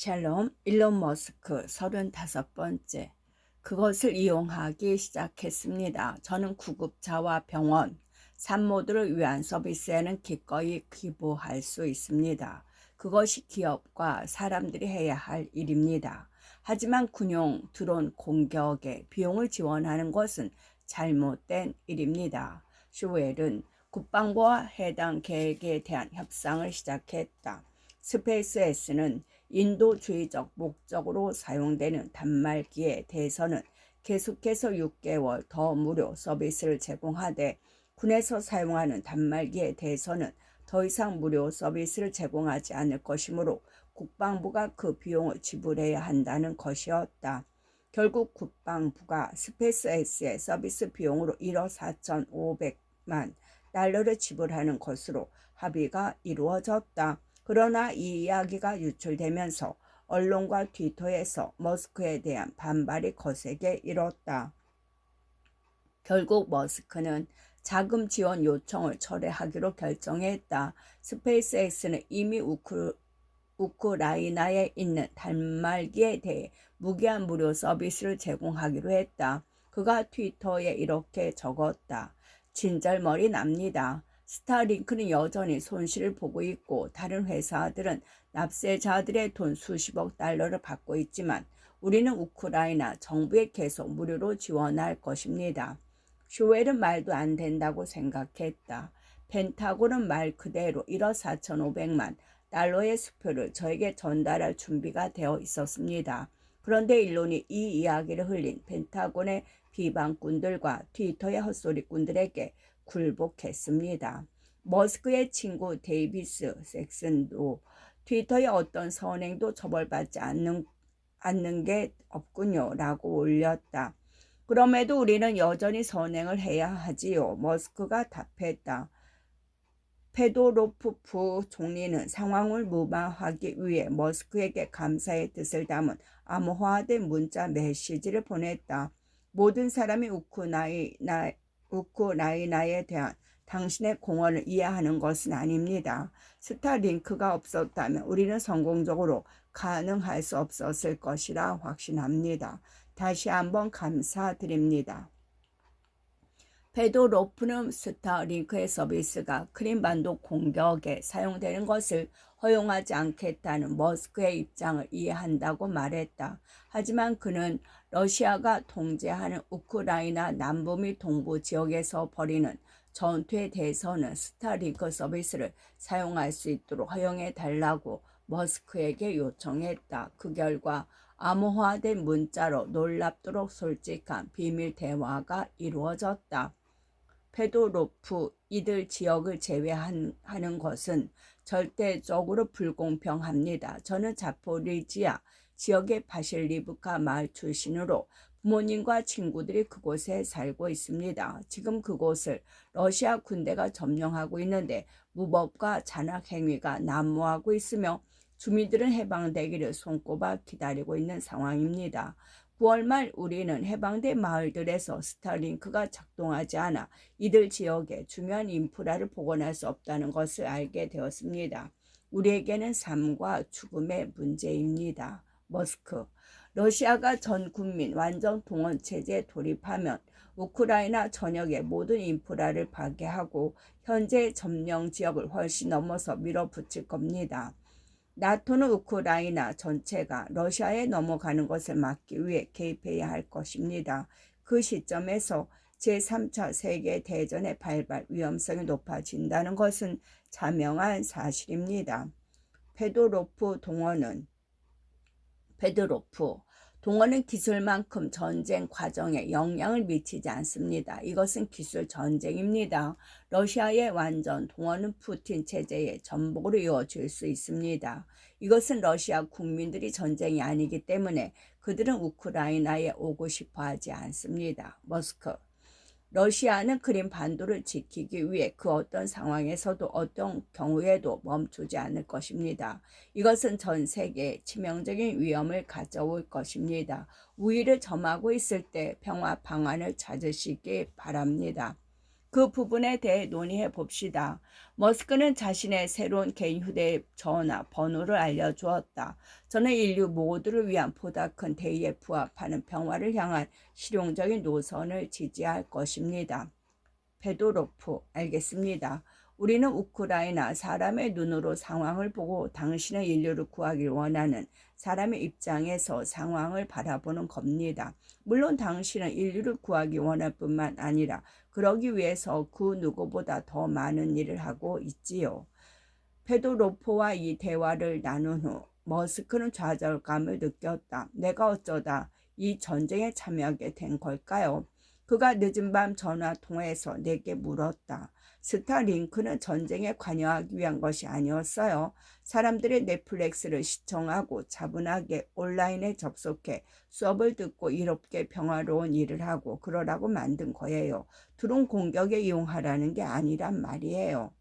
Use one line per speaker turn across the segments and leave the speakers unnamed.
샬롬, 일론 머스크 35번째. 그것을 이용하기 시작했습니다. 저는 구급차와 병원, 산모들을 위한 서비스에는 기꺼이 기부할 수 있습니다. 그것이 기업과 사람들이 해야 할 일입니다. 하지만 군용 드론 공격에 비용을 지원하는 것은 잘못된 일입니다. 슈웰은 국방부와 해당 계획에 대한 협상을 시작했다. 스페이스X는 인도주의적 목적으로 사용되는 단말기에 대해서는 계속해서 6개월 더 무료 서비스를 제공하되 군에서 사용하는 단말기에 대해서는 더 이상 무료 서비스를 제공하지 않을 것이므로 국방부가 그 비용을 지불해야 한다는 것이었다. 결국 국방부가 스페이스X의 서비스 비용으로 1억 4,500만 달러를 지불하는 것으로 합의가 이루어졌다. 그러나 이 이야기가 유출되면서 언론과 트위터에서 머스크에 대한 반발이 거세게 일었다. 결국 머스크는 자금 지원 요청을 철회하기로 결정했다. 스페이스X는 이미 우크라이나에 있는 단말기에 대해 무기한 무료 서비스를 제공하기로 했다. 그가 트위터에 이렇게 적었다. 진절머리 납니다. 스타링크는 여전히 손실을 보고 있고 다른 회사들은 납세자들의 돈 수십억 달러를 받고 있지만 우리는 우크라이나 정부에 계속 무료로 지원할 것입니다. 슈웰은 말도 안 된다고 생각했다. 펜타곤은 말 그대로 1억 4,500만 달러의 수표를 저에게 전달할 준비가 되어 있었습니다. 그런데 일론이 이 이야기를 흘린 펜타곤의 비방꾼들과 트위터의 헛소리꾼들에게 굴복했습니다. 머스크의 친구 데이비스 섹슨도 트위터의 어떤 선행도 처벌받지 않는 게 없군요 라고 올렸다. 그럼에도 우리는 여전히 선행을 해야 하지요. 머스크가 답했다. 페도로프 총리는 상황을 무마하기 위해 머스크에게 감사의 뜻을 담은 암호화된 문자 메시지를 보냈다. 모든 사람이 우크라이나에 대한 당신의 공헌을 이해하는 것은 아닙니다. 스타링크가 없었다면 우리는 성공적으로 가능할 수 없었을 것이라 확신합니다. 다시 한번 감사드립니다. 페도로프는 스타링크의 서비스가 크림반도 공격에 사용되는 것을 허용하지 않겠다는 머스크의 입장을 이해한다고 말했다. 하지만 그는 러시아가 통제하는 우크라이나 남부 및 동부 지역에서 벌이는 전투에 대해서는 스타링크 서비스를 사용할 수 있도록 허용해 달라고 머스크에게 요청했다. 그 결과 암호화된 문자로 놀랍도록 솔직한 비밀 대화가 이루어졌다. 페도로프, 이들 지역을 제외하는 것은 절대적으로 불공평합니다. 저는 자포리지아 지역의 바실리브카 마을 출신으로 부모님과 친구들이 그곳에 살고 있습니다. 지금 그곳을 러시아 군대가 점령하고 있는데 무법과 잔악 행위가 난무하고 있으며 주민들은 해방되기를 손꼽아 기다리고 있는 상황입니다. 9월 말 우리는 해방된 마을들에서 스타링크가 작동하지 않아 이들 지역에 중요한 인프라를 복원할 수 없다는 것을 알게 되었습니다. 우리에게는 삶과 죽음의 문제입니다. 머스크, 러시아가 전 국민 완전 동원 체제에 돌입하면 우크라이나 전역의 모든 인프라를 파괴하고 현재 점령 지역을 훨씬 넘어서 밀어붙일 겁니다. 나토는 우크라이나 전체가 러시아에 넘어가는 것을 막기 위해 개입해야 할 것입니다. 그 시점에서 제3차 세계대전의 발발 위험성이 높아진다는 것은 자명한 사실입니다. 페도로프 동원은 기술만큼 전쟁 과정에 영향을 미치지 않습니다. 이것은 기술 전쟁입니다. 러시아의 완전 동원은 푸틴 체제의 전복으로 이어질 수 있습니다. 이것은 러시아 국민들이 전쟁이 아니기 때문에 그들은 우크라이나에 오고 싶어 하지 않습니다. 머스크, 러시아는 크림 반도를 지키기 위해 그 어떤 상황에서도 어떤 경우에도 멈추지 않을 것입니다. 이것은 전 세계에 치명적인 위험을 가져올 것입니다. 우위를 점하고 있을 때 평화 방안을 찾으시기 바랍니다. 그 부분에 대해 논의해 봅시다. 머스크는 자신의 새로운 개인 휴대전화 번호를 알려주었다. 저는 인류 모두를 위한 보다 큰 대의에 부합하는 평화를 향한 실용적인 노선을 지지할 것입니다. 페도로프, 알겠습니다. 우리는 우크라이나 사람의 눈으로 상황을 보고 당신의 인류를 구하길 원하는 사람의 입장에서 상황을 바라보는 겁니다. 물론 당신은 인류를 구하기 원할 뿐만 아니라 그러기 위해서 그 누구보다 더 많은 일을 하고 있지요. 페도로프와 이 대화를 나눈 후 머스크는 좌절감을 느꼈다. 내가 어쩌다 이 전쟁에 참여하게 된 걸까요? 그가 늦은 밤 전화 통화에서 내게 물었다. 스타링크는 전쟁에 관여하기 위한 것이 아니었어요. 사람들이 넷플릭스를 시청하고 차분하게 온라인에 접속해 수업을 듣고 이롭게 평화로운 일을 하고 그러라고 만든 거예요. 드론 공격에 이용하라는 게 아니란 말이에요.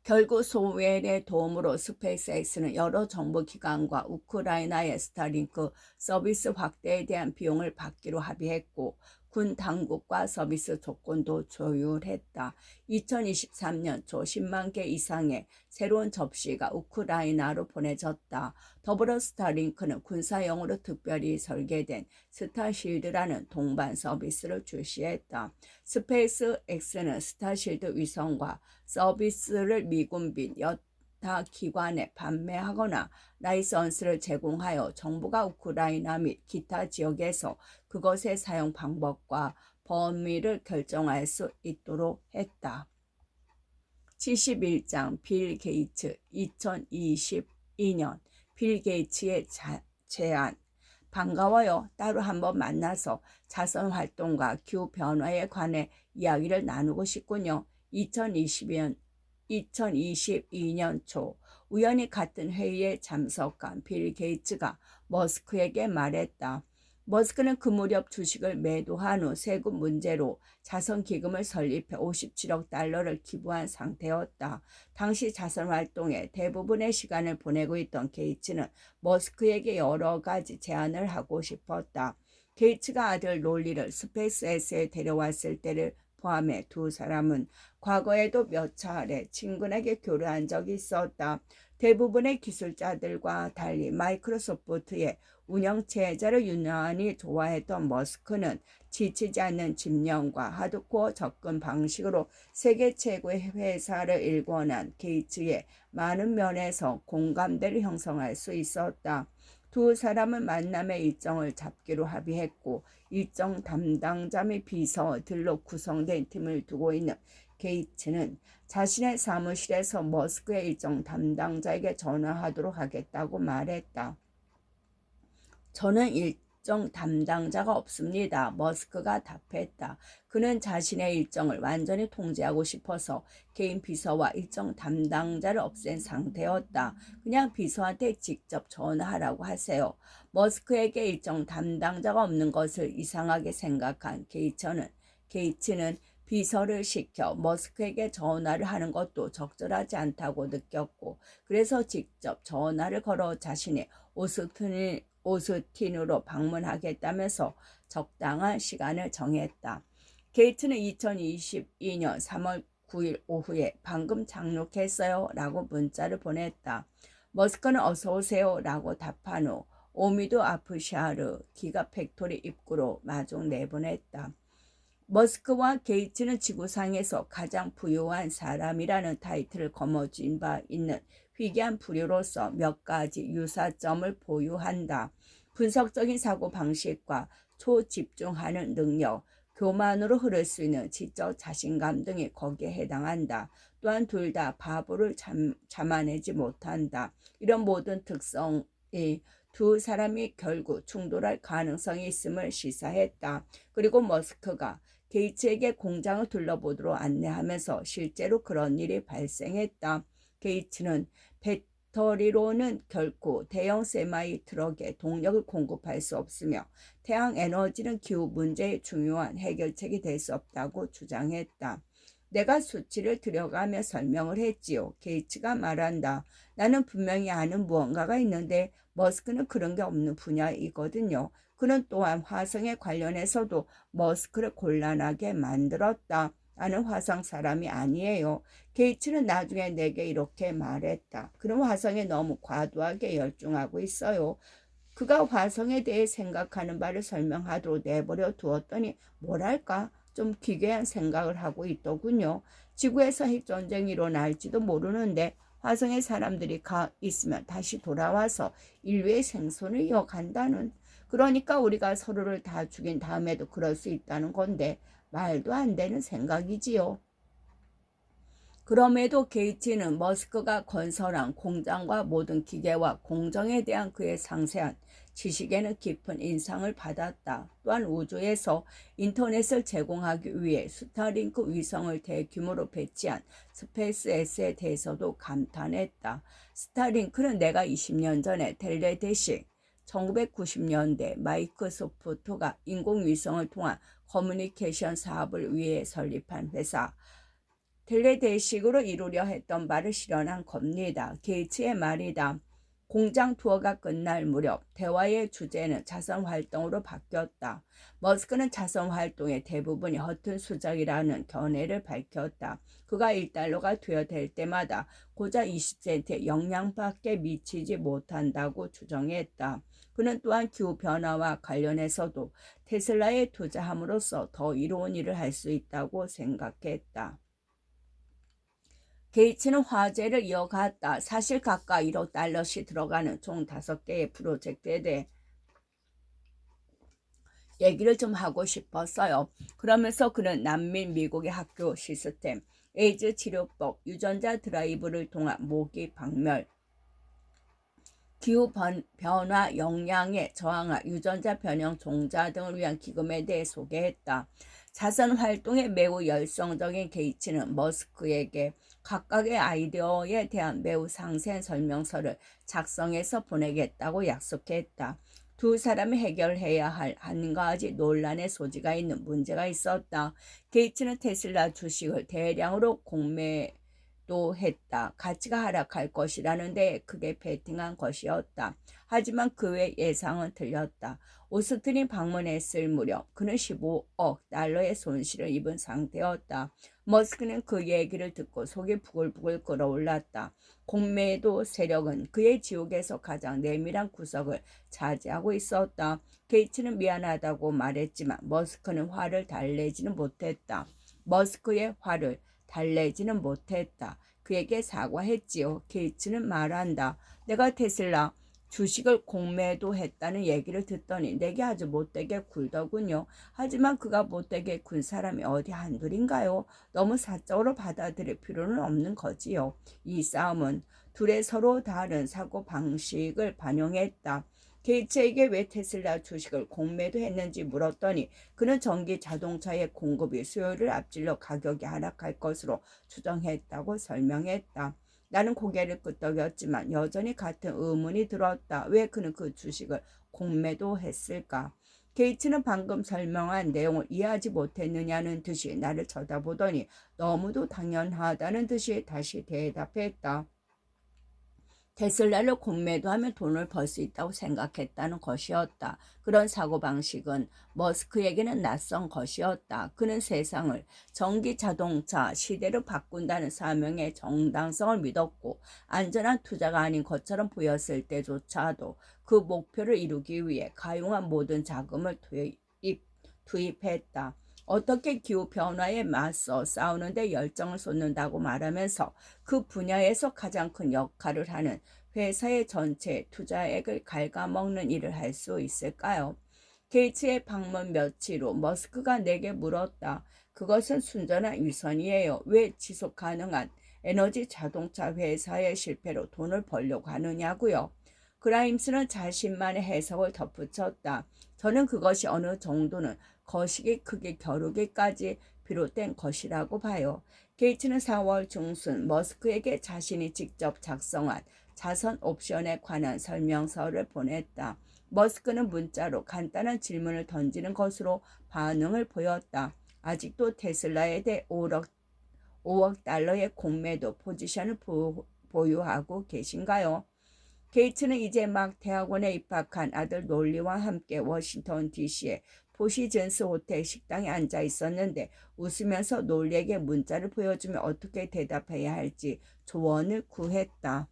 결국 소련의 도움으로 스페이스X는 여러 정부기관과 우크라이나의 스타링크 서비스 확대에 대한 비용을 받기로 합의했고 군 당국과 서비스 조건도 조율했다. 2023년 초 10만 개 이상의 새로운 접시가 우크라이나로 보내졌다. 더불어 스타링크는 군사용으로 특별히 설계된 스타실드라는 동반 서비스를 출시했다. 스페이스X는 스타실드 위성과 서비스를 미군빈 여타 기관에 판매하거나 라이선스를 제공하여 정부가 우크라이나 및 기타 지역에서 그것의 사용 방법과 범위를 결정할 수 있도록 했다. 71장 빌 게이츠 2022년 빌 게이츠의 제안. 반가워요. 따로 한번 만나서 자선 활동과 기후 변화에 관해 이야기를 나누고 싶군요. 2022년 초 우연히 같은 회의에 참석한 빌 게이츠가 머스크에게 말했다. 머스크는 그 무렵 주식을 매도한 후 세금 문제로 자선기금을 설립해 57억 달러를 기부한 상태였다. 당시 자선활동에 대부분의 시간을 보내고 있던 게이츠는 머스크에게 여러 가지 제안을 하고 싶었다. 게이츠가 아들 롤리를 스페이스X에 데려왔을 때를 포함해 두 사람은 과거에도 몇 차례 친근하게 교류한 적이 있었다. 대부분의 기술자들과 달리 마이크로소프트의 운영체제를 유난히 좋아했던 머스크는 지치지 않는 집념과 하드코어 접근 방식으로 세계 최고의 회사를 일궈난 게이츠의 많은 면에서 공감대를 형성할 수 있었다. 두 사람은 만남의 일정을 잡기로 합의했고 일정 담당자 및 비서들로 구성된 팀을 두고 있는 게이츠는 자신의 사무실에서 머스크의 일정 담당자에게 전화하도록 하겠다고 말했다. 저는 일정 담당자가 없습니다. 머스크가 답했다. 그는 자신의 일정을 완전히 통제하고 싶어서 개인 비서와 일정 담당자를 없앤 상태였다. 그냥 비서한테 직접 전화하라고 하세요. 머스크에게 일정 담당자가 없는 것을 이상하게 생각한 게이츠는 비서를 시켜 머스크에게 전화를 하는 것도 적절하지 않다고 느꼈고 그래서 직접 전화를 걸어 자신의 오스틴으로 방문하겠다면서 적당한 시간을 정했다. 게이츠는 2022년 3월 9일 오후에 방금 착륙했어요 라고 문자를 보냈다. 머스크는 어서 오세요 라고 답한 후 오미도 아프샤르 기가팩토리 입구로 마중 내보냈다. 머스크와 게이츠는 지구상에서 가장 부유한 사람이라는 타이틀을 거머쥔 바 있는 희귀한 부류로서 몇 가지 유사점을 보유한다. 분석적인 사고방식과 초집중하는 능력, 교만으로 흐를 수 있는 지적 자신감 등이 거기에 해당한다. 또한 둘 다 바보를 참아내지 못한다. 이런 모든 특성이 두 사람이 결국 충돌할 가능성이 있음을 시사했다. 그리고 머스크가 게이츠에게 공장을 둘러보도록 안내하면서 실제로 그런 일이 발생했다. 게이츠는 배터리로는 결코 대형 세마이 트럭에 동력을 공급할 수 없으며 태양 에너지는 기후 문제의 중요한 해결책이 될 수 없다고 주장했다. 내가 수치를 들여가며 설명을 했지요. 게이츠가 말한다. 나는 분명히 아는 무언가가 있는데 머스크는 그런 게 없는 분야이거든요. 그는 또한 화성에 관련해서도 머스크를 곤란하게 만들었다. 나는 화성 사람이 아니에요. 게이츠는 나중에 내게 이렇게 말했다. 그는 화성에 너무 과도하게 열중하고 있어요. 그가 화성에 대해 생각하는 바를 설명하도록 내버려 두었더니 뭐랄까 좀 기괴한 생각을 하고 있더군요. 지구에서 핵전쟁이 일어날지도 모르는데 화성에 사람들이 가 있으면 다시 돌아와서 인류의 생존을 이어간다는, 그러니까 우리가 서로를 다 죽인 다음에도 그럴 수 있다는 건데 말도 안 되는 생각이지요. 그럼에도 게이츠는 머스크가 건설한 공장과 모든 기계와 공정에 대한 그의 상세한 지식에는 깊은 인상을 받았다. 또한 우주에서 인터넷을 제공하기 위해 스타링크 위성을 대규모로 배치한 스페이스X에 대해서도 감탄했다. 스타링크는 내가 20년 전에 텔레대시 1990년대 마이크로소프트가 인공위성을 통한 커뮤니케이션 사업을 위해 설립한 회사 텔레대식으로 이루려 했던 바를 실현한 겁니다. 게이츠의 말이다. 공장 투어가 끝날 무렵 대화의 주제는 자선 활동으로 바뀌었다. 머스크는 자선 활동의 대부분이 허튼 수작이라는 견해를 밝혔다. 그가 1달러가 되어될 때마다 고작 20센트의 영향밖에 미치지 못한다고 주장했다. 그는 또한 기후변화와 관련해서도 테슬라에 투자함으로써 더 이로운 일을 할 수 있다고 생각했다. 게이츠는 화제를 이어갔다. 사실 각각 1억 달러씩 들어가는 총 5개의 프로젝트에 대해 얘기를 좀 하고 싶었어요. 그러면서 그는 난민 미국의 학교 시스템, 에이즈 치료법, 유전자 드라이브를 통한 모기 박멸, 기후 변화 영향에 저항할 유전자 변형 종자 등을 위한 기금에 대해 소개했다. 자선 활동에 매우 열성적인 게이츠는 머스크에게 각각의 아이디어에 대한 매우 상세한 설명서를 작성해서 보내겠다고 약속했다. 두 사람이 해결해야 할 한 가지 논란의 소지가 있는 문제가 있었다. 게이츠는 테슬라 주식을 대량으로 공매도 했다. 가치가 하락할 것이라는데 그게 베팅한 것이었다. 하지만 그의 예상은 틀렸다. 오스틴이 방문했을 무렵 그는 15억 달러의 손실을 입은 상태였다. 머스크는 그 얘기를 듣고 속이 부글부글 끓어올랐다. 공매도 세력은 그의 지옥에서 가장 내밀한 구석을 차지하고 있었다. 게이츠는 미안하다고 말했지만 머스크는 화를 달래지는 못했다. 머스크의 화를 달래지는 못했다. 그에게 사과했지요. 게이츠는 말한다. 내가 테슬라 주식을 공매도 했다는 얘기를 듣더니 내게 아주 못되게 굴더군요. 하지만 그가 못되게 군 사람이 어디 한둘인가요? 너무 사적으로 받아들일 필요는 없는 거지요. 이 싸움은 둘의 서로 다른 사고방식을 반영했다. 게이츠에게 왜 테슬라 주식을 공매도 했는지 물었더니 그는 전기 자동차의 공급이 수요를 앞질러 가격이 하락할 것으로 추정했다고 설명했다. 나는 고개를 끄덕였지만 여전히 같은 의문이 들었다. 왜 그는 그 주식을 공매도 했을까? 게이츠는 방금 설명한 내용을 이해하지 못했느냐는 듯이 나를 쳐다보더니 너무도 당연하다는 듯이 다시 대답했다. 테슬라를 공매도하면 돈을 벌 수 있다고 생각했다는 것이었다. 그런 사고방식은 머스크에게는 낯선 것이었다. 그는 세상을 전기 자동차 시대로 바꾼다는 사명의 정당성을 믿었고 안전한 투자가 아닌 것처럼 보였을 때조차도 그 목표를 이루기 위해 가용한 모든 자금을 투입했다. 어떻게 기후변화에 맞서 싸우는데 열정을 쏟는다고 말하면서 그 분야에서 가장 큰 역할을 하는 회사의 전체 투자액을 갉아먹는 일을 할 수 있을까요? 게이츠의 방문 며칠 후 머스크가 내게 물었다. 그것은 순전한 위선이에요. 왜 지속 가능한 에너지 자동차 회사의 실패로 돈을 벌려고 하느냐고요. 그라임스는 자신만의 해석을 덧붙였다. 저는 그것이 어느 정도는 거시기 크기 겨루기까지 비롯된 것이라고 봐요. 게이츠는 4월 중순 머스크에게 자신이 직접 작성한 자선 옵션에 관한 설명서를 보냈다. 머스크는 문자로 간단한 질문을 던지는 것으로 반응을 보였다. 아직도 테슬라에 대해 5억 달러의 공매도 포지션을 보유하고 계신가요? 게이츠는 이제 막 대학원에 입학한 아들 놀리와 함께 워싱턴 DC의 포시즌스 호텔 식당에 앉아 있었는데 웃으면서 놀리에게 문자를 보여주며 어떻게 대답해야 할지 조언을 구했다.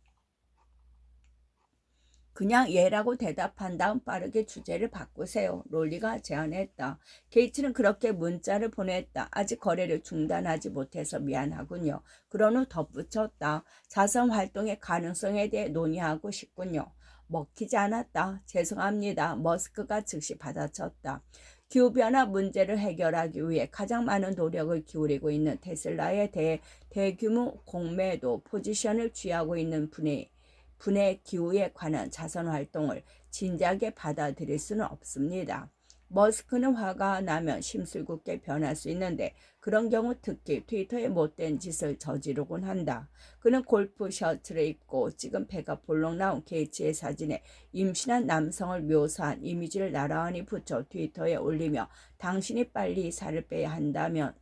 그냥 예라고 대답한 다음 빠르게 주제를 바꾸세요. 롤리가 제안했다. 게이츠는 그렇게 문자를 보냈다. 아직 거래를 중단하지 못해서 미안하군요. 그런 후 덧붙였다. 자선 활동의 가능성에 대해 논의하고 싶군요. 먹히지 않았다. 죄송합니다. 머스크가 즉시 받아쳤다. 기후변화 문제를 해결하기 위해 가장 많은 노력을 기울이고 있는 테슬라에 대해 대규모 공매도 포지션을 취하고 있는 분의 기후에 관한 자선 활동을 진지하게 받아들일 수는 없습니다. 머스크는 화가 나면 심술궂게 변할 수 있는데 그런 경우 특히 트위터에 못된 짓을 저지르곤 한다. 그는 골프 셔츠를 입고 찍은 배가 볼록 나온 게이츠의 사진에 임신한 남성을 묘사한 이미지를 나란히 붙여 트위터에 올리며 당신이 빨리 살을 빼야 한다면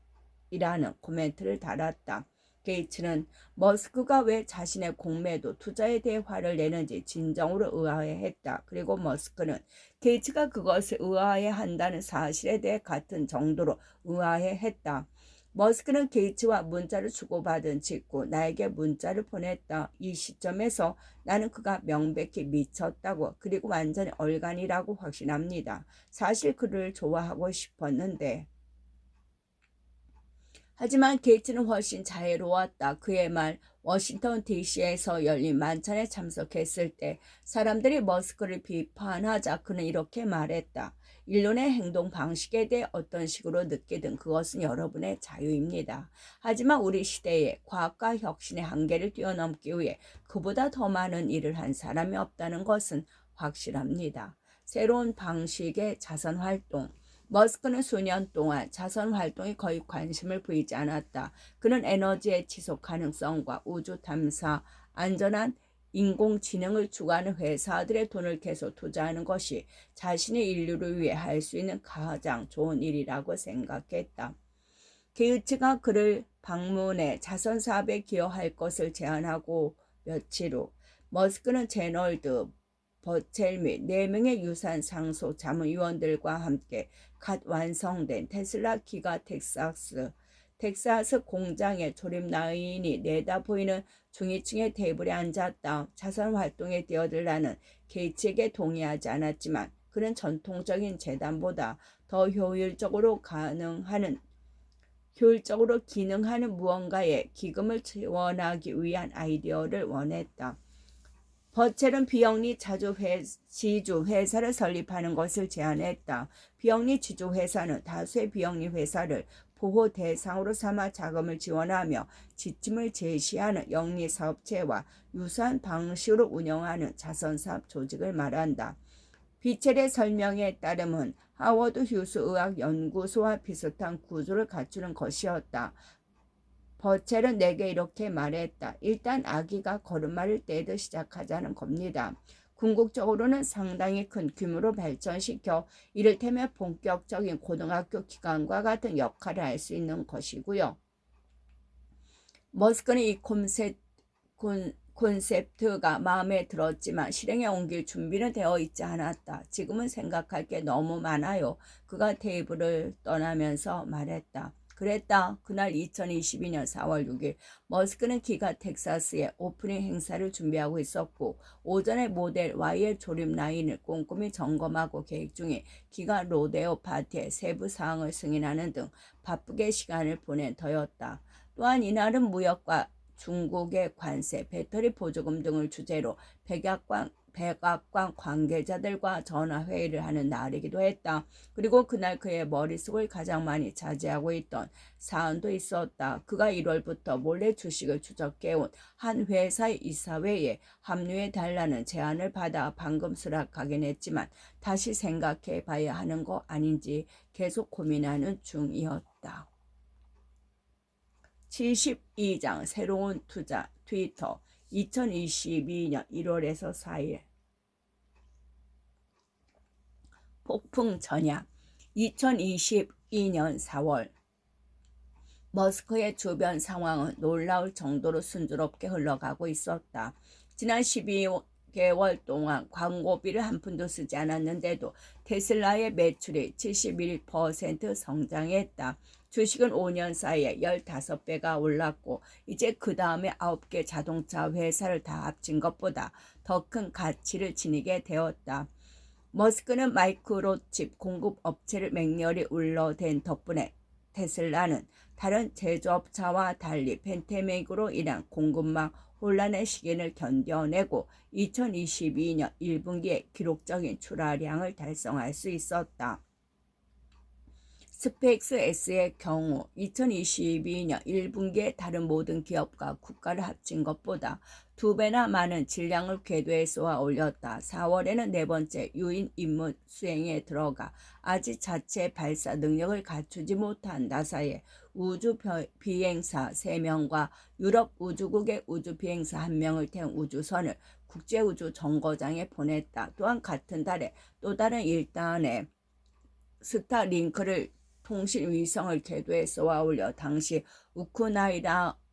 이라는 코멘트를 달았다. 게이츠는 머스크가 왜 자신의 공매도 투자에 대해 화를 내는지 진정으로 의아해했다. 그리고 머스크는 게이츠가 그것을 의아해한다는 사실에 대해 같은 정도로 의아해했다. 머스크는 게이츠와 문자를 주고받은 직후 나에게 문자를 보냈다. 이 시점에서 나는 그가 명백히 미쳤다고 그리고 완전히 얼간이라고 확신합니다. 사실 그를 좋아하고 싶었는데 하지만 게이츠는 훨씬 자애로웠다. 그의 말 워싱턴 DC에서 열린 만찬에 참석했을 때 사람들이 머스크를 비판하자 그는 이렇게 말했다. 일론의 행동 방식에 대해 어떤 식으로 느끼든 그것은 여러분의 자유입니다. 하지만 우리 시대에 과학과 혁신의 한계를 뛰어넘기 위해 그보다 더 많은 일을 한 사람이 없다는 것은 확실합니다. 새로운 방식의 자선활동 머스크는 수년 동안 자선 활동에 거의 관심을 보이지 않았다. 그는 에너지의 지속 가능성과 우주 탐사, 안전한 인공지능을 추구하는 회사들의 돈을 계속 투자하는 것이 자신의 인류를 위해 할 수 있는 가장 좋은 일이라고 생각했다. 게이츠가 그를 방문해 자선 사업에 기여할 것을 제안하고 며칠 후 머스크는 제널드 버첼 및 4명의 유산 상소 자문위원들과 함께 갓 완성된 테슬라 기가 텍사스 공장의 조립 라인이 내다 보이는 중위층의 테이블에 앉았다. 자선 활동에 뛰어들라는 게이츠에게 동의하지 않았지만 그는 전통적인 재단보다 더 효율적으로 기능하는 무언가에 기금을 지원하기 위한 아이디어를 원했다. 버첼은 비영리 지주 회사를 설립하는 것을 제안했다. 비영리 지주 회사는 다수의 비영리 회사를 보호 대상으로 삼아 자금을 지원하며 지침을 제시하는 영리 사업체와 유사한 방식으로 운영하는 자선사업 조직을 말한다. 비첼의 설명에 따르면 하워드 휴스 의학연구소와 비슷한 구조를 갖추는 것이었다. 버첼은 내게 이렇게 말했다. 일단 아기가 걸음마를 떼듯 시작하자는 겁니다. 궁극적으로는 상당히 큰 규모로 발전시켜 이를테면 본격적인 고등학교 기간과 같은 역할을 할 수 있는 것이고요. 머스크는 이 콘셉트가 마음에 들었지만 실행에 옮길 준비는 되어 있지 않았다. 지금은 생각할 게 너무 많아요. 그가 테이블을 떠나면서 말했다. 그랬다. 그날 2022년 4월 6일 머스크는 기가 텍사스에 오프닝 행사를 준비하고 있었고 오전에 모델 Y의 조립 라인을 꼼꼼히 점검하고 계획 중에 기가 로데오 파티의 세부 사항을 승인하는 등 바쁘게 시간을 보낸 터였다. 또한 이날은 무역과 중국의 관세, 배터리 보조금 등을 주제로 백악관 관계자들과 전화회의를 하는 날이기도 했다. 그리고 그날 그의 머릿속을 가장 많이 차지하고 있던 사안도 있었다. 그가 1월부터 몰래 주식을 추적해온 한 회사의 이사회에 합류해달라는 제안을 받아 방금 수락하긴 했지만 다시 생각해 봐야 하는 거 아닌지 계속 고민하는 중이었다. 72장 새로운 투자 트위터 2022년 1월에서 4일 폭풍 전야 2022년 4월 머스크의 주변 상황은 놀라울 정도로 순조롭게 흘러가고 있었다. 지난 12개월 동안 광고비를 한 푼도 쓰지 않았는데도 테슬라의 매출이 71% 성장했다. 주식은 5년 사이에 15배가 올랐고 이제 그 다음에 9개 자동차 회사를 다 합친 것보다 더 큰 가치를 지니게 되었다. 머스크는 마이크로칩 공급 업체를 맹렬히 울러댄 덕분에 테슬라는 다른 제조업체와 달리 팬데믹으로 인한 공급망 혼란의 시기를 견뎌내고 2022년 1분기에 기록적인 출하량을 달성할 수 있었다. 스페이스X의 경우 2022년 1분기에 다른 모든 기업과 국가를 합친 것보다 2배나 많은 질량을 궤도에 쏘아 올렸다. 4월에는 네 번째 유인 임무 수행에 들어가 아직 자체 발사 능력을 갖추지 못한 나사의 우주 비행사 3명과 유럽 우주국의 우주 비행사 1명을 태운 우주선을 국제우주 정거장에 보냈다. 또한 같은 달에 또 다른 1단의 스타링크를 통신 위성을 궤도에 쏘아 올려 당시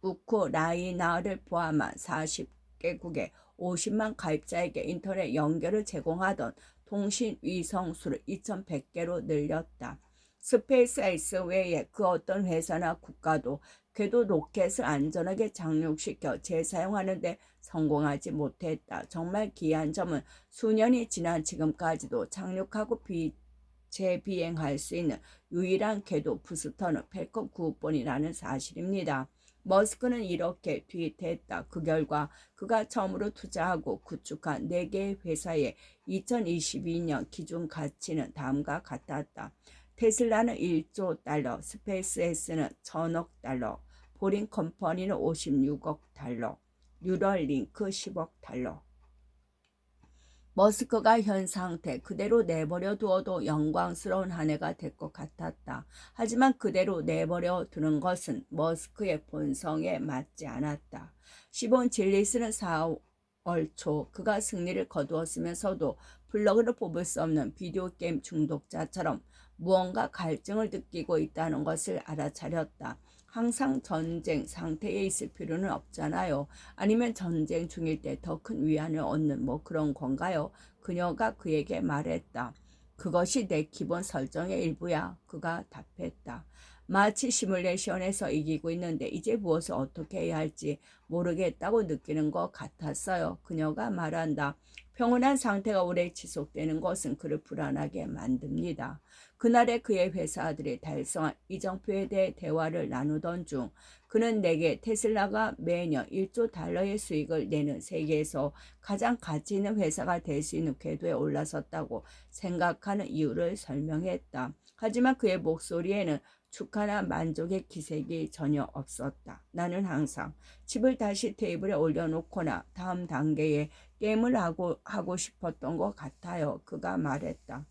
우크라이나를 포함한 40개국의 50만 가입자에게 인터넷 연결을 제공하던 통신 위성 수를 2100개로 늘렸다. 스페이스X 외에 그 어떤 회사나 국가도 궤도 로켓을 안전하게 착륙시켜 재사용하는 데 성공하지 못했다. 정말 기이한 점은 수년이 지난 지금까지도 착륙하고 재비행할 수 있는 유일한 궤도 부스터는 펠컨 9번이라는 사실입니다. 머스크는 이렇게 트윗했다. 그 결과 그가 처음으로 투자하고 구축한 4개의 회사의 2022년 기준 가치는 다음과 같았다. 테슬라는 1조 달러, 스페이스X는 1000억 달러, 보링 컴퍼니는 56억 달러, 뉴럴링크 10억 달러. 머스크가 현 상태 그대로 내버려 두어도 영광스러운 한 해가 될 것 같았다. 하지만 그대로 내버려 두는 것은 머스크의 본성에 맞지 않았다. 시본 질리스는 4월 초 그가 승리를 거두었으면서도 플러그를 뽑을 수 없는 비디오 게임 중독자처럼 무언가 갈증을 느끼고 있다는 것을 알아차렸다. 항상 전쟁 상태에 있을 필요는 없잖아요. 아니면 전쟁 중일 때 더 큰 위안을 얻는 뭐 그런 건가요? 그녀가 그에게 말했다. 그것이 내 기본 설정의 일부야. 그가 답했다. 마치 시뮬레이션에서 이기고 있는데 이제 무엇을 어떻게 해야 할지 모르겠다고 느끼는 것 같았어요. 그녀가 말한다. 평온한 상태가 오래 지속되는 것은 그를 불안하게 만듭니다. 그날에 그의 회사들이 달성한 이정표에 대해 대화를 나누던 중 그는 내게 테슬라가 매년 1조 달러의 수익을 내는 세계에서 가장 가치 있는 회사가 될 수 있는 궤도에 올라섰다고 생각하는 이유를 설명했다. 하지만 그의 목소리에는 축하나 만족의 기색이 전혀 없었다. 나는 항상 칩을 다시 테이블에 올려놓거나 다음 단계에 게임을 하고 싶었던 것 같아요. 그가 말했다.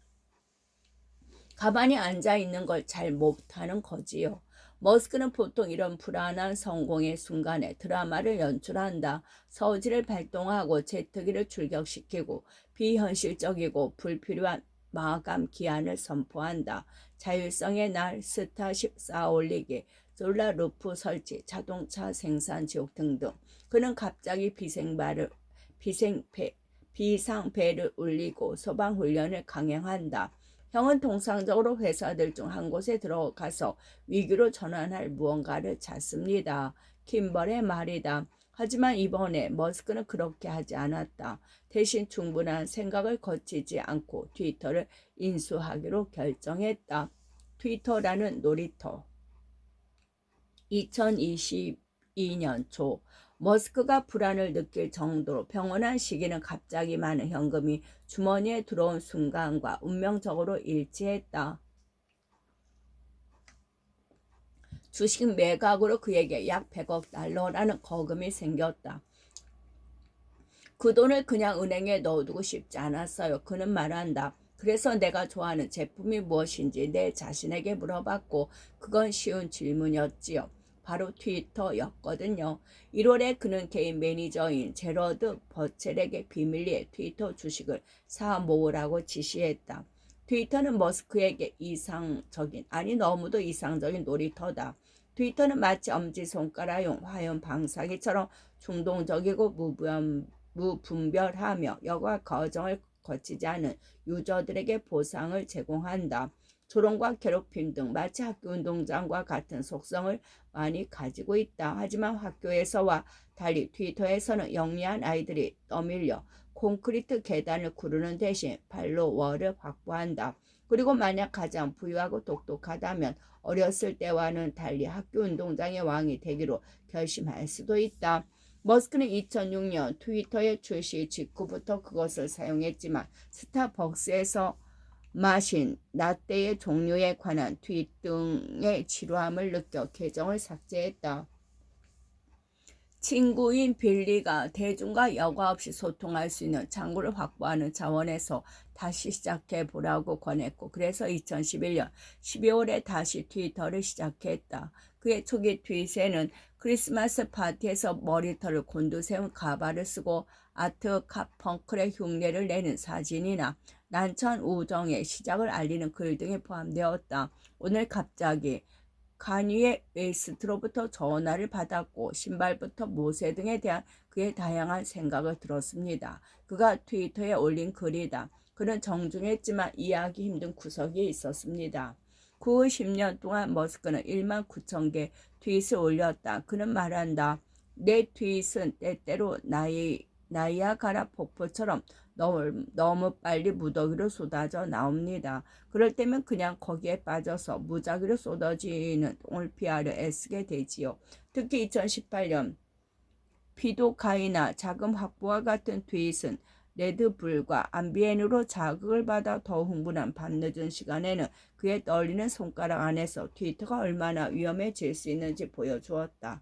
가만히 앉아 있는 걸 잘 못하는 거지요. 머스크는 보통 이런 불안한 성공의 순간에 드라마를 연출한다. 서지를 발동하고 제트기를 출격시키고 비현실적이고 불필요한 마감 기한을 선포한다. 자율성의 날, 스타쉽 쌓아 올리기, 솔라 루프 설치, 자동차 생산 지옥 등등. 그는 갑자기 비상배를 울리고 소방훈련을 강행한다. 형은 통상적으로 회사들 중 한 곳에 들어가서 위기로 전환할 무언가를 찾습니다. 킴벌의 말이다. 하지만 이번에 머스크는 그렇게 하지 않았다. 대신 충분한 생각을 거치지 않고 트위터를 인수하기로 결정했다. 트위터라는 놀이터. 2022년 초 머스크가 불안을 느낄 정도로 평온한 시기는 갑자기 많은 현금이 주머니에 들어온 순간과 운명적으로 일치했다. 주식 매각으로 그에게 약 100억 달러라는 거금이 생겼다. 그 돈을 그냥 은행에 넣어두고 싶지 않았어요. 그는 말한다. 그래서 내가 좋아하는 제품이 무엇인지 내 자신에게 물어봤고 그건 쉬운 질문이었지요. 바로 트위터였거든요. 1월에 그는 개인 매니저인 제러드 버첼에게 비밀리에 트위터 주식을 사 모으라고 지시했다. 트위터는 머스크에게 이상적인, 아니 너무도 이상적인 놀이터다. 트위터는 마치 엄지손가락용 화염 방사기처럼 충동적이고 무분별하며 여과 과정을 거치지 않은 유저들에게 보상을 제공한다. 조롱과 괴롭힘 등 마치 학교 운동장과 같은 속성을 많이 가지고 있다. 하지만 학교에서와 달리 트위터에서는 영리한 아이들이 떠밀려 콘크리트 계단을 구르는 대신 팔로워를 확보한다. 그리고 만약 가장 부유하고 똑똑하다면 어렸을 때와는 달리 학교 운동장의 왕이 되기로 결심할 수도 있다. 머스크는 2006년 트위터의 출시 직후부터 그것을 사용했지만 스타벅스에서 마신 라떼의 종류에 관한 트윗 등의 지루함을 느껴 계정을 삭제했다. 친구인 빌리가 대중과 여과 없이 소통할 수 있는 창구를 확보하는 차원에서 다시 시작해 보라고 권했고, 그래서 2011년 12월에 다시 트위터를 시작했다. 그의 초기 트윗에는 크리스마스 파티에서 머리털을 곤두세운 가발을 쓰고 아트 카펑클의 흉내를 내는 사진이나 난처한 우정의 시작을 알리는 글 등이 포함되었다. 오늘 갑자기 카니에 웨스트로부터 전화를 받았고 신발부터 모세 등에 대한 그의 다양한 생각을 들었습니다. 그가 트위터에 올린 글이다. 그는 정중했지만 이해하기 힘든 구석이 있었습니다. 그 후 10년 동안 머스크는 1만 9천 개 트윗을 올렸다. 그는 말한다. 내 트윗은 때때로 나이아가라 폭포처럼 너무 빨리 무더기로 쏟아져 나옵니다. 그럴 때면 그냥 거기에 빠져서 무작위로 쏟아지는 똥을 피하려 애쓰게 되지요. 특히 2018년 피도카이나 자금 확보와 같은 트윗은 레드불과 암비엔으로 자극을 받아 더 흥분한 밤늦은 시간에는 그의 떨리는 손가락 안에서 트위터가 얼마나 위험해질 수 있는지 보여주었다.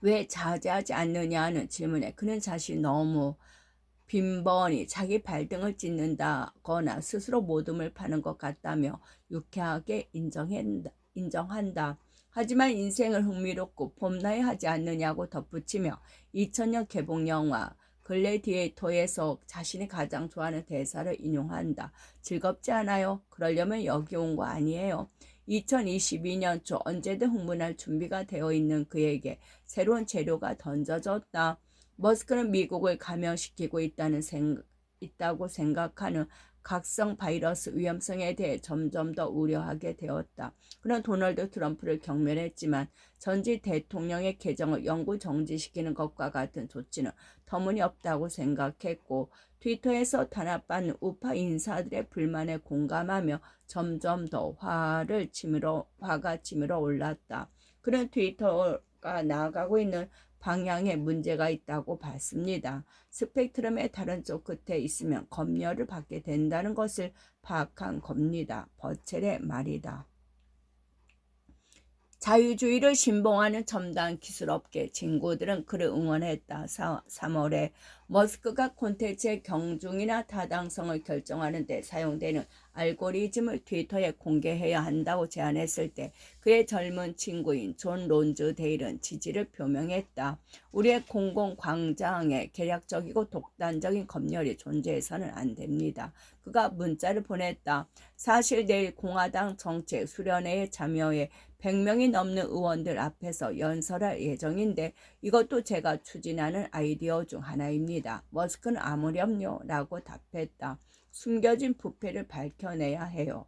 왜 자제하지 않느냐는 질문에 그는 자신이 너무 빈번히 자기 발등을 찢는다거나 스스로 모둠을 파는 것 같다며 유쾌하게 인정한다. 하지만 인생을 흥미롭고 폼나이 하지 않느냐고 덧붙이며 2000년 개봉 영화 글래디에이터에서 자신이 가장 좋아하는 대사를 인용한다. 즐겁지 않아요? 그러려면 여기 온 거 아니에요. 2022년 초 언제든 흥분할 준비가 되어 있는 그에게 새로운 재료가 던져졌다. 머스크는 미국을 감염시키고 있다고 생각하는 각성 바이러스 위험성에 대해 점점 더 우려하게 되었다. 그는 도널드 트럼프를 경멸했지만 전직 대통령의 계정을 영구 정지시키는 것과 같은 조치는 터무니없다고 생각했고, 트위터에서 탄압받는 우파 인사들의 불만에 공감하며 점점 더 화가 치밀어 올랐다. 그는 트위터가 나아가고 있는 방향에 문제가 있다고 봤습니다. 스펙트럼의 다른 쪽 끝에 있으면 검열을 받게 된다는 것을 파악한 겁니다. 버첼의 말이다. 자유주의를 신봉하는 첨단 기술업계 친구들은 그를 응원했다. 3월에 머스크가 콘텐츠의 경중이나 타당성을 결정하는 데 사용되는 알고리즘을 트위터에 공개해야 한다고 제안했을 때 그의 젊은 친구인 존 론즈데일은 지지를 표명했다. 우리의 공공광장에 계략적이고 독단적인 검열이 존재해서는 안 됩니다. 그가 문자를 보냈다. 사실 내일 공화당 정책 수련회에 참여해 100명이 넘는 의원들 앞에서 연설할 예정인데 이것도 제가 추진하는 아이디어 중 하나입니다. 머스크는 아무렴요 라고 답했다. 숨겨진 부패를 밝혀내야 해요.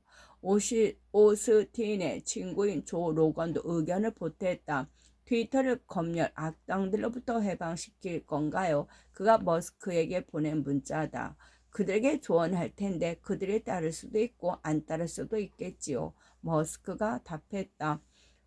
오스틴의 친구인 조 로건도 의견을 보탰다. 트위터를 검열 악당들로부터 해방시킬 건가요? 그가 머스크에게 보낸 문자다. 그들에게 조언할 텐데 그들이 따를 수도 있고 안 따를 수도 있겠지요. 머스크가 답했다.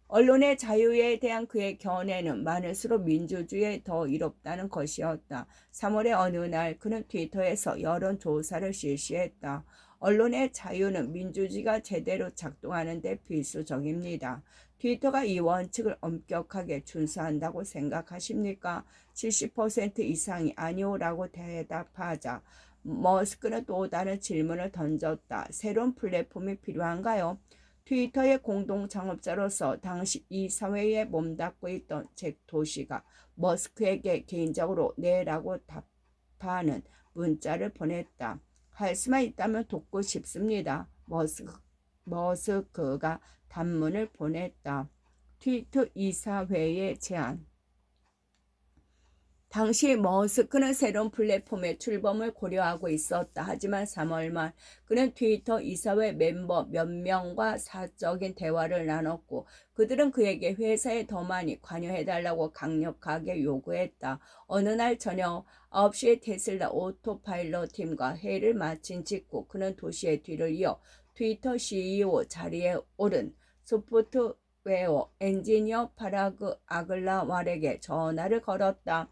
언론의 자유에 대한 그의 견해는 많을수록 민주주의에 더 이롭다는 것이었다. 3월의 어느 날 그는 트위터에서 여론조사를 실시했다. 언론의 자유는 민주주의가 제대로 작동하는 데 필수적입니다. 트위터가 이 원칙을 엄격하게 준수한다고 생각하십니까? 70% 이상이 아니오라고 대답하자 머스크는 또 다른 질문을 던졌다. 새로운 플랫폼이 필요한가요? 트위터의 공동 창업자로서 당시 이 사회에 몸담고 있던 잭 도시가 머스크에게 개인적으로 네라고 답하는 문자를 보냈다. 할 수만 있다면 돕고 싶습니다. 머스크가 단문을 보냈다. 트위터 이사회의 제안. 당시 머스크는 새로운 플랫폼의 출범을 고려하고 있었다. 하지만 3월 말 그는 트위터 이사회 멤버 몇 명과 사적인 대화를 나눴고 그들은 그에게 회사에 더 많이 관여해달라고 강력하게 요구했다. 어느 날 저녁 9시에 테슬라 오토파일럿 팀과 회의를 마친 직후 그는 도시의 뒤를 이어 트위터 CEO 자리에 오른 소프트웨어 엔지니어 파라그 아글라왈에게 전화를 걸었다.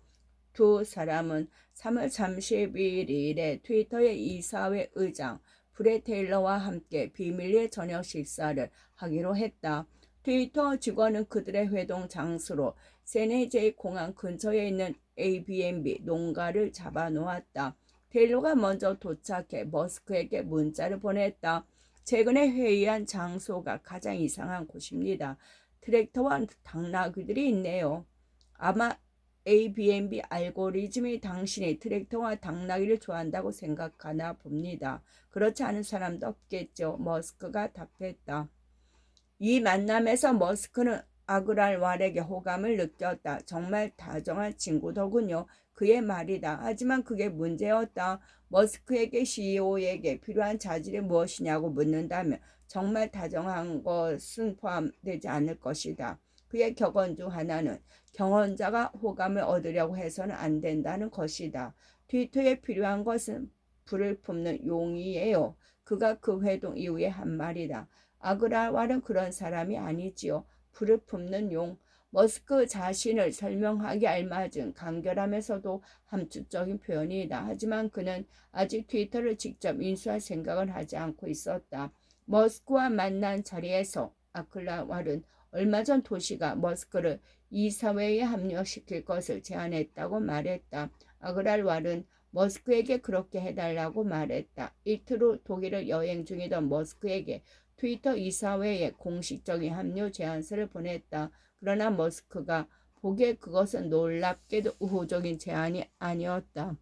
두 사람은 3월 31일에 트위터의 이사회 의장 브렛 테일러와 함께 비밀리에 저녁 식사를 하기로 했다. 트위터 직원은 그들의 회동 장소로 샌에제이 공항 근처에 있는 ABNB 농가를 잡아놓았다. 테일러가 먼저 도착해 머스크에게 문자를 보냈다. 최근에 회의한 장소가 가장 이상한 곳입니다. 트랙터와 당나귀들이 있네요. 아마 ABNB 알고리즘이 당신이 트랙터와 당나귀를 좋아한다고 생각하나 봅니다. 그렇지 않은 사람도 없겠죠. 머스크가 답했다. 이 만남에서 머스크는 아그랄왈에게 호감을 느꼈다. 정말 다정한 친구더군요. 그의 말이다. 하지만 그게 문제였다. 머스크에게 CEO에게 필요한 자질이 무엇이냐고 묻는다면 정말 다정한 것은 포함되지 않을 것이다. 그의 격언 중 하나는 경험자가 호감을 얻으려고 해서는 안 된다는 것이다. 트위터에 필요한 것은 불을 품는 용이에요. 그가 그 회동 이후에 한 말이다. 아그라왈은 그런 사람이 아니지요. 불을 품는 용. 머스크 자신을 설명하기 알맞은 간결하면서도 함축적인 표현이다. 하지만 그는 아직 트위터를 직접 인수할 생각을 하지 않고 있었다. 머스크와 만난 자리에서 아글라왈은 얼마 전 도시가 머스크를 이사회에 합류시킬 것을 제안했다고 말했다. 아그랄왈은 머스크에게 그렇게 해달라고 말했다. 이틀 후 독일을 여행 중이던 머스크에게 트위터 이사회에 공식적인 합류 제안서를 보냈다. 그러나 머스크가 보기에 그것은 놀랍게도 우호적인 제안이 아니었다.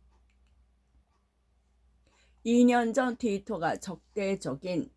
2년 전 트위터가 적대적인